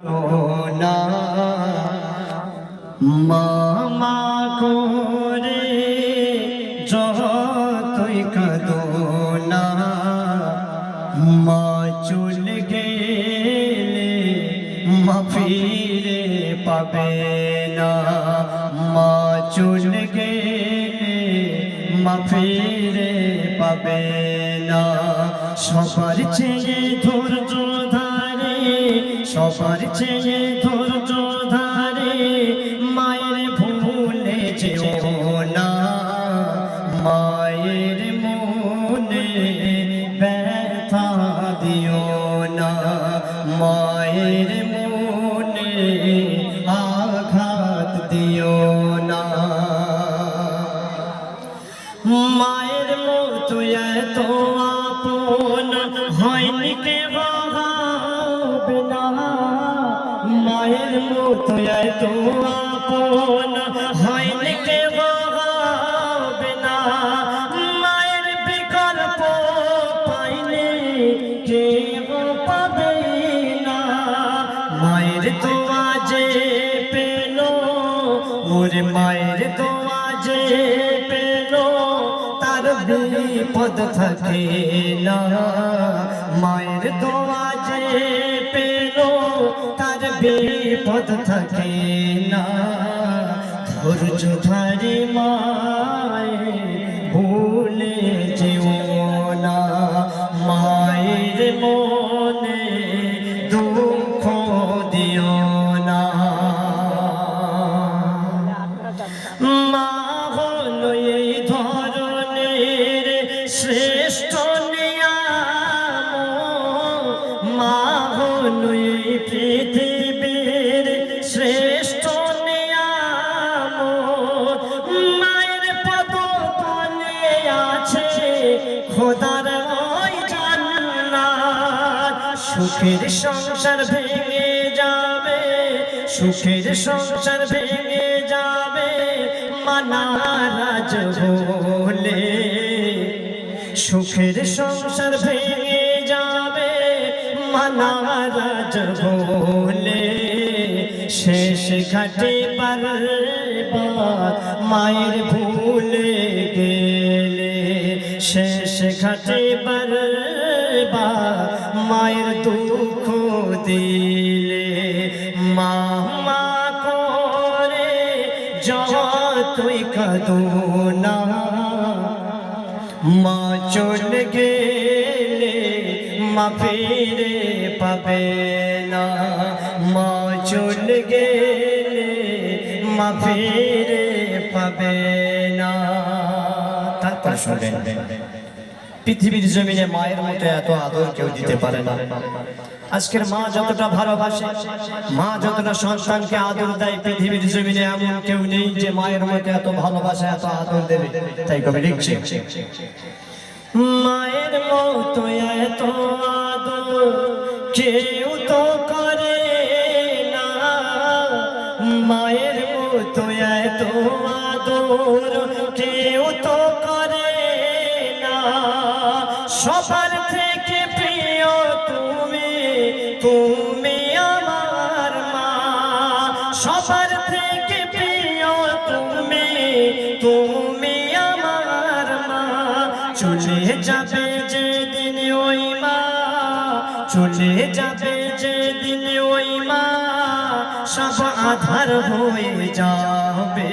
না মামা করে যতই কাঁদো না মা চলে গেলে মা ফিরে পাবে না মা চলে গেলে মা ফিরে পাবে না সবার চেয়ে ধৈর্য ধারে সবার চেয়ে ধৈর্য ধারে মায়ের ভুলে যেও না মায়ের মনে ব্যথা দিও না মায়ের মনে আঘাত দিও না মায়ের মতো এত আপন হয়নি কে ভাবে না মায়ের মতো এত আপন হয়নি কে ভাবে না মায়ের বিকল্প পাইলে কে পাবে না মায়ের তো আজে পেল ওরে মায়ের তো আজে পেল তার বিপদ থাকে না মায়ের দোয়া যে পেল তার বিপদ থাকে না ধৈর্য ধরে মায়ে ভুলে যেও না মায়ের মনে দুঃখ দিও না মা হলো এই ধরনের শ্রেষ্ঠ নিয়ামত মা হলো এই পৃথিবীর শ্রেষ্ঠ নিয়ামত মায়ের পদতলে আছে খোদার ওই জান্নাত সুখের সংসার ভেঙে যাবে সুখের সংসার ভেঙে যাবে নারাজ হলে সুখের সংসার ভেঙে যাবে নারাজ হলে শেষ ঘাটে বারবার মায়ের ভুলে গেলে শেষ ঘাটে বারবার মায়ের দুঃখ দিলে মা মা করে যতই কাঁদো না মা চলে গেলে মা ফিরে পাবে না মা চলে গেলে মা ফিরে পাবে না তারপর শুনবেন পৃথিবীর জমিনে মায়ের মতো এত আদর কেউ দিতে পারে না আজকের মা যতটা ভালোবাসে মা যতটা সন্তানকে আদর দেয় পৃথিবীর জমিনে এমন কেউ নেই যে মায়ের মতো এত ভালোবাসা এত আদর দেবে তাই কবি লিখছে মায়ের মতো এত আদর কেউ তো করে না মায়ের মতো এত আদর কেউ তো করে না সবার থেকে প্রিয় তুমি তুমি আমার মা সবার থেকে প্রিয় তুমি তুমি আমার মা চলে যাবে যেদিন ওই মা চলে যাবে যেদিন ওই মা সব আধার হয়ে যাবে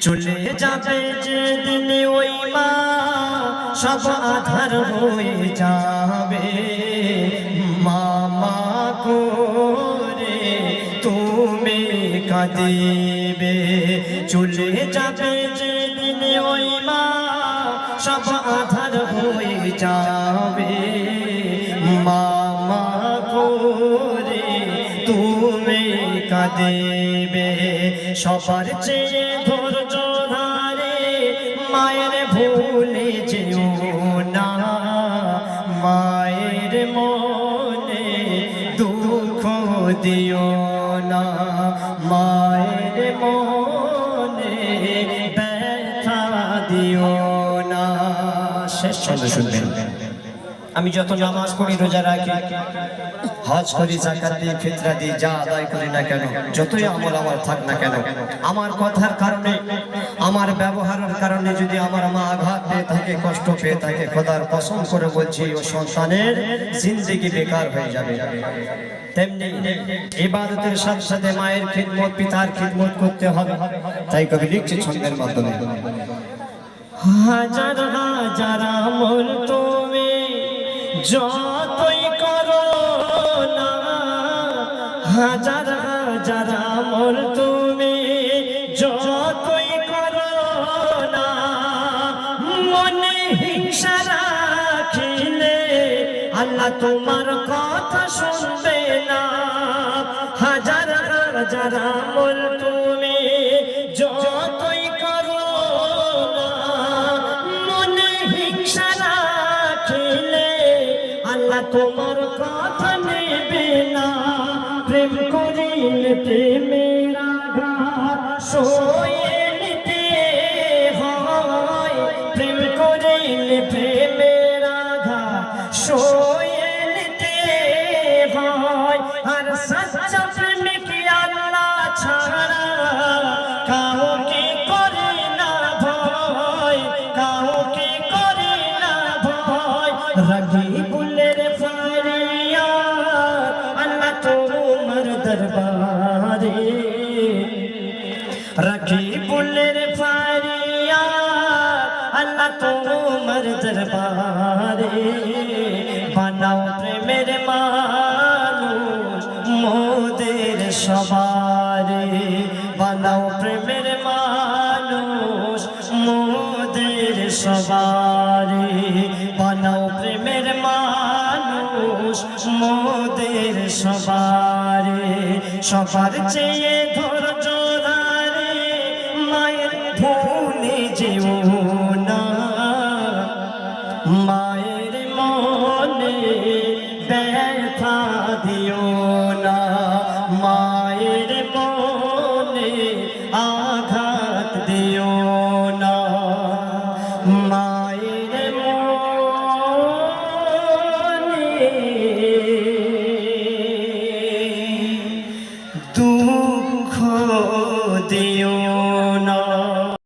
চলে যাবে যেদিন ওই মা সব আধার হয়ে যাবে মামা করে তুমি কাঁদিবে চলে যাবে যেদিন ওই মা সব আধার হয়ে যাবে মামা করে তুমি কাঁদিবে সবার চেয়ে ধৈর্য ধারে মায়ের ভুলে যেও না মায়ের মনে দুঃখ দিও না মায়ের মনে ব্যথা দিও না শেষ ছন্দ শুনবেন আমি যত নামাজ পড়ি, রোজা রাখি, হজ করি, যাকাত দিই, ফিতরা দিই, যা আদায় করি না কেন, যতই আমল আমার থাক না কেন, আমার কথার কারণে, আমার ব্যবহারের কারণে যদি আমার মা আঘাত পেয়ে থাকে, কষ্ট পেয়ে থাকে, খোদার কসম করে বলছি ও সন্তানের জিন্দেগি বেকার হয়ে যাবে। তেমনি ইবাদতের সাথে সাথে মায়ের খিদমত, পিতার খিদমত করতে হবে। তাই কবি লিখছে ছন্দের মাধ্যমে, হাজার হাজার আমল তুমি যতই করো না, হাজার হাজার আমল তুমি যতই করো না, মনে হিংসা রাখিলে আল্লাহ তোমার কথা শুনবে না। হাজার হাজার আমল তুমি যতই করো না, মনে হিংসা রাখিলে আল্লাহ তোমার কথা নেবে না। প্রেম করিলে প্রেমের আঘাত সয়ে নিতে হয়, প্রেম করিলে প্রেমের আঘাত সয়ে নিতে হয়। আর সচ্চা প্রেমিক আল্লাহ ছাড়া কাউকে করে না ভয়, কাউকে করে না ভয়। রবিউলের ফারিয়াদ আল্লাহ তোমার দরবারে, রবিউলের ফারিয়াদ আল্লাহ তোমার দরবারে। বানাও প্রেমের মানুষ মোদের সবারে, বানাও প্রেমের মানুষ মোদের সবারে, বানাও প্রেমের মানুষ মোদের সবারে। সবার চেয়ে ধৈর্য ধরে মায়ের ভুলে যেও না, মায়ের মনে ব্যথা দিও না, মায়ের